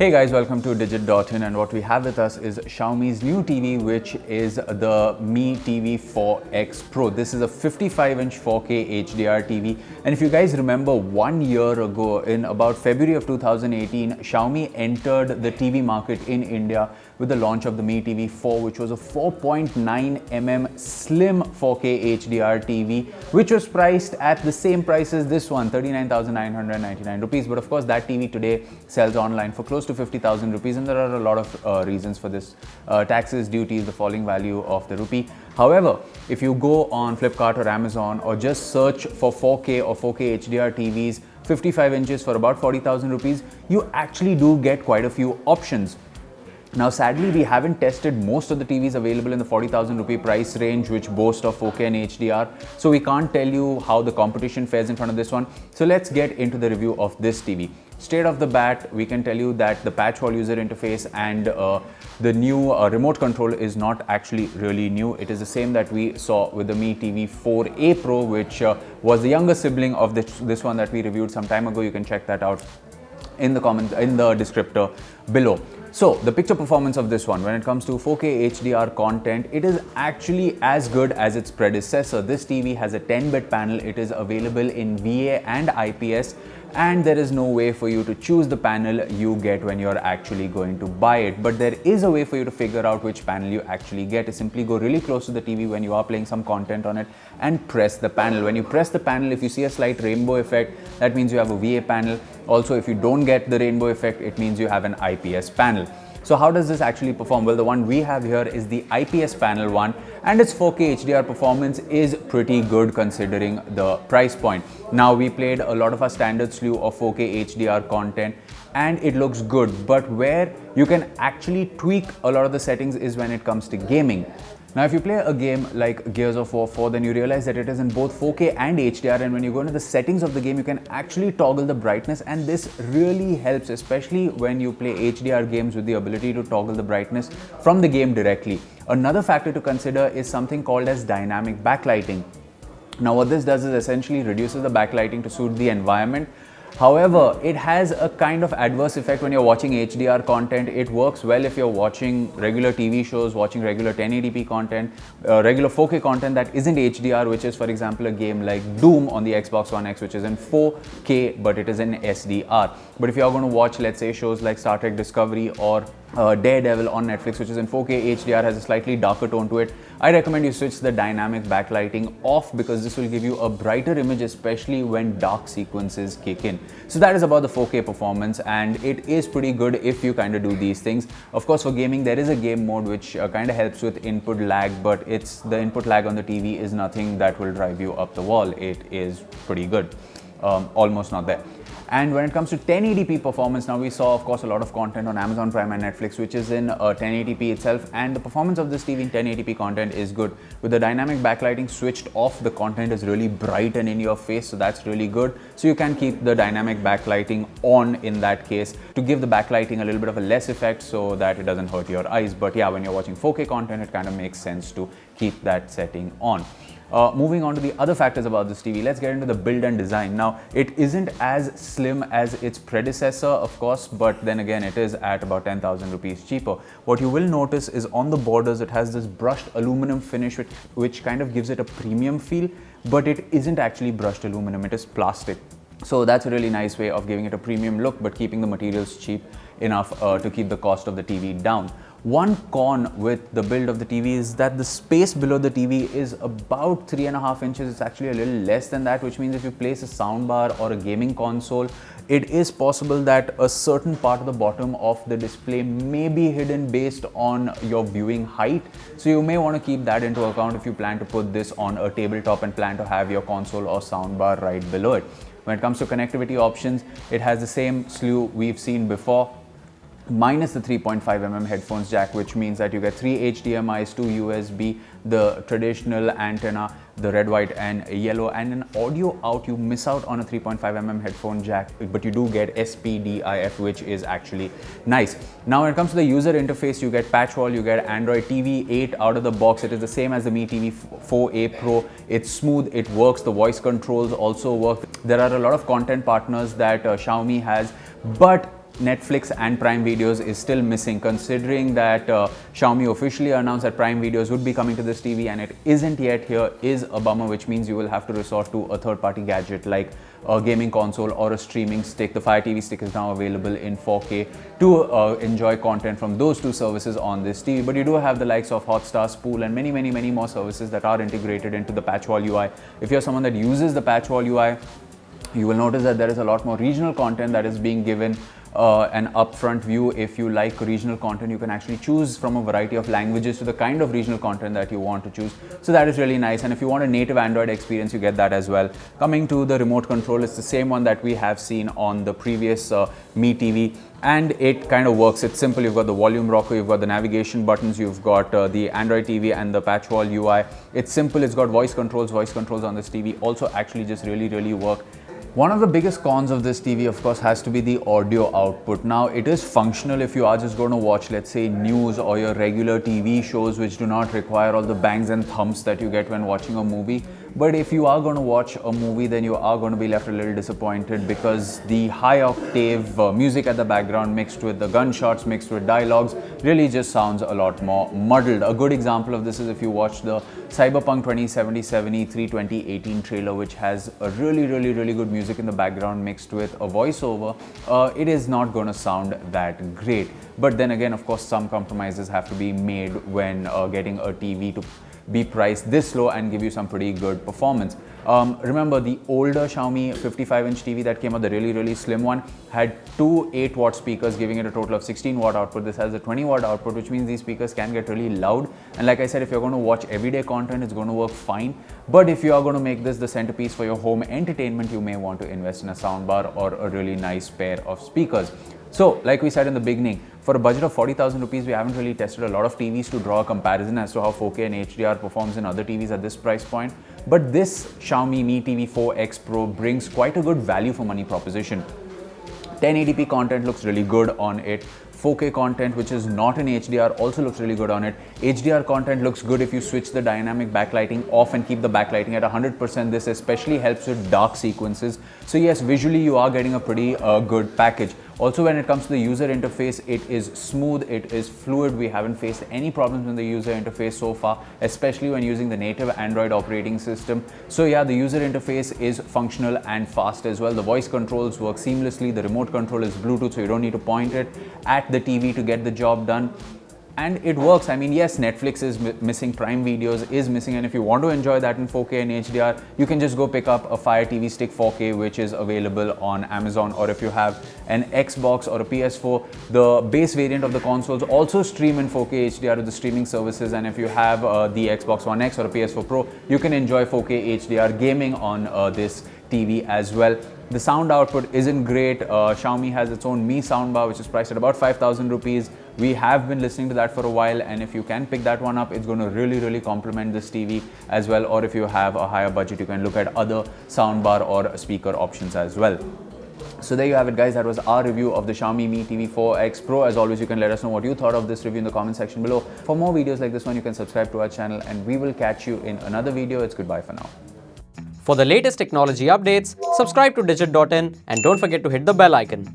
Hey guys, welcome to Digit.in, and what we have with us is Xiaomi's new TV, which is the Mi TV 4X Pro. This is a 55-inch 4K HDR TV, and if you guys remember 1 year ago, in about February of 2018, Xiaomi entered the TV market in India with the launch of the Mi TV 4, which was a 4.9mm slim 4K HDR TV, which was priced at the same price as this one, 39,999 rupees. But of course, that TV today sells online for close to 50,000 rupees, and there are a lot of reasons for this. Taxes, duties, the falling value of the rupee. However, if you go on Flipkart or Amazon or just search for 4K or 4K HDR TVs, 55 inches for about 40,000 rupees, you actually do get quite a few options. Now, sadly, we haven't tested most of the TVs available in the 40,000 rupee price range, which boast of 4K and HDR. So we can't tell you how the competition fares in front of this one. So let's get into the review of this TV. Straight off the bat, we can tell you that the patch wall user interface and the new remote control is not actually really new. It is the same that we saw with the Mi TV 4A Pro, which was the younger sibling of this one that we reviewed some time ago. You can check that out in the descriptor below. So the picture performance of this one, when it comes to 4K HDR content, it is actually as good as its predecessor. This TV has a 10-bit panel. It is available in VA and IPS, and there is no way for you to choose the panel you get when you're actually going to buy it. But there is a way for you to figure out which panel you actually get. You simply go really close to the TV when you are playing some content on it and press the panel. When you press the panel, if you see a slight rainbow effect, that means you have a VA panel. Also, if you don't get the rainbow effect, it means you have an IPS panel. So how does this actually perform? Well, the one we have here is the IPS panel one, and its 4K HDR performance is pretty good considering the price point. Now, we played a lot of our standard slew of 4K HDR content, and it looks good, but where you can actually tweak a lot of the settings is when it comes to gaming. Now, if you play a game like Gears of War 4, then you realize that it is in both 4K and HDR, and when you go into the settings of the game, you can actually toggle the brightness, and this really helps, especially when you play HDR games with the ability to toggle the brightness from the game directly. Another factor to consider is something called as dynamic backlighting. Now, what this does is essentially reduces the backlighting to suit the environment. However, it has a kind of adverse effect when you're watching HDR content. It works well if you're watching regular TV shows, watching regular 1080p content, regular 4K content that isn't HDR, which is, for example, a game like Doom on the Xbox One X, which is in 4K, but it is in SDR. But if you're going to watch, let's say, shows like Star Trek Discovery or Daredevil on Netflix, which is in 4K HDR, has a slightly darker tone to it, I recommend you switch the dynamic backlighting off, because this will give you a brighter image, especially when dark sequences kick in. So that is about the 4K performance, and it is pretty good if you kind of do these things. Of course, for gaming, there is a game mode which kind of helps with input lag, but the input lag on the TV is nothing that will drive you up the wall. It is pretty good, almost not there. And when it comes to 1080p performance, now we saw, of course, a lot of content on Amazon Prime and Netflix, which is in 1080p itself, and the performance of this TV in 1080p content is good. With the dynamic backlighting switched off, the content is really bright and in your face, so that's really good. So you can keep the dynamic backlighting on in that case to give the backlighting a little bit of a less effect so that it doesn't hurt your eyes. But yeah, when you're watching 4K content, it kind of makes sense to keep that setting on. Moving on to the other factors about this TV, let's get into the build and design. Now, it isn't as slim as its predecessor, of course, but then again, it is at about 10,000 rupees cheaper. What you will notice is on the borders, it has this brushed aluminum finish, which kind of gives it a premium feel, but it isn't actually brushed aluminum, it is plastic. So that's a really nice way of giving it a premium look, but keeping the materials cheap enough to keep the cost of the TV down. One con with the build of the TV is that the space below the TV is about 3.5 inches. It's actually a little less than that, which means if you place a soundbar or a gaming console, it is possible that a certain part of the bottom of the display may be hidden based on your viewing height. So you may want to keep that into account if you plan to put this on a tabletop and plan to have your console or soundbar right below it. When it comes to connectivity options, it has the same slew we've seen before, minus the 3.5mm headphones jack, which means that you get 3 HDMIs, 2 USB, the traditional antenna, the red, white and yellow, and an audio out. You miss out on a 3.5mm headphone jack, but you do get SPDIF, which is actually nice. Now, when it comes to the user interface, you get patch wall, you get Android TV 8 out of the box. It is the same as the Mi TV 4A Pro. It's smooth, it works, the voice controls also work. There are a lot of content partners that Xiaomi has, but Netflix and Prime Videos is still missing, considering that Xiaomi officially announced that Prime Videos would be coming to this TV and it isn't yet here, is a bummer, which means you will have to resort to a third-party gadget like a gaming console or a streaming stick. The Fire TV stick is now available in 4K to enjoy content from those two services on this TV. But you do have the likes of Hotstar, Spool, and many more services that are integrated into the patch wall UI. If you're someone that uses the patch wall UI, you will notice that there is a lot more regional content that is being given an upfront view. If you like regional content, you can actually choose from a variety of languages to the kind of regional content that you want to choose. So that is really nice. And if you want a native Android experience, you get that as well. Coming to the remote control, it's the same one that we have seen on the previous Mi TV. And it kind of works. It's simple. You've got the volume rocker, you've got the navigation buttons, you've got the Android TV and the patch wall UI. It's simple. It's got voice controls on this TV also actually just really work. One of the biggest cons of this TV, of course, has to be the audio output. Now, it is functional if you are just going to watch, let's say, news or your regular TV shows which do not require all the bangs and thumps that you get when watching a movie. But if you are going to watch a movie, then you are going to be left a little disappointed because the high octave music at the background mixed with the gunshots, mixed with dialogues, really just sounds a lot more muddled. A good example of this is if you watch the Cyberpunk 2077 E3 2018 trailer, which has a really good music in the background mixed with a voiceover. It is not going to sound that great. But then again, of course, some compromises have to be made when getting a TV to be priced this low and give you some pretty good performance. Remember, the older Xiaomi 55-inch TV that came out, the really slim one, had two 8-watt speakers giving it a total of 16-watt output. This has a 20-watt output, which means these speakers can get really loud. And like I said, if you're going to watch everyday content, it's going to work fine. But if you are going to make this the centerpiece for your home entertainment, you may want to invest in a soundbar or a really nice pair of speakers. So, like we said in the beginning, for a budget of 40,000 rupees, we haven't really tested a lot of TVs to draw a comparison as to how 4K and HDR performs in other TVs at this price point. But this Xiaomi Mi TV 4X Pro brings quite a good value for money proposition. 1080p content looks really good on it. 4K content, which is not in HDR, also looks really good on it. HDR content looks good if you switch the dynamic backlighting off and keep the backlighting at 100%. This especially helps with dark sequences. So yes, visually you are getting a pretty good package. Also, when it comes to the user interface, it is smooth, it is fluid. We haven't faced any problems in the user interface so far, especially when using the native Android operating system. So yeah, the user interface is functional and fast as well. The voice controls work seamlessly. The remote control is Bluetooth, so you don't need to point it at the TV to get the job done. And it works. I mean, yes, Netflix is missing, Prime Videos is missing, and if you want to enjoy that in 4K and HDR, you can just go pick up a Fire TV Stick 4K, which is available on Amazon. Or if you have an Xbox or a PS4, the base variant of the consoles also stream in 4K HDR to the streaming services. And if you have the Xbox One X or a PS4 Pro, you can enjoy 4K HDR gaming on this TV as well. The sound output isn't great. Xiaomi has its own Mi soundbar, which is priced at about 5,000 rupees. We have been listening to that for a while, and if you can pick that one up, it's going to really complement this TV as well. Or if you have a higher budget, you can look at other soundbar or speaker options as well. So there you have it, guys. That was our review of the Xiaomi Mi TV 4X Pro. As always, you can let us know what you thought of this review in the comment section below. For more videos like this one, you can subscribe to our channel, and we will catch you in another video. It's goodbye for now. For the latest technology updates, subscribe to Digit.in and don't forget to hit the bell icon.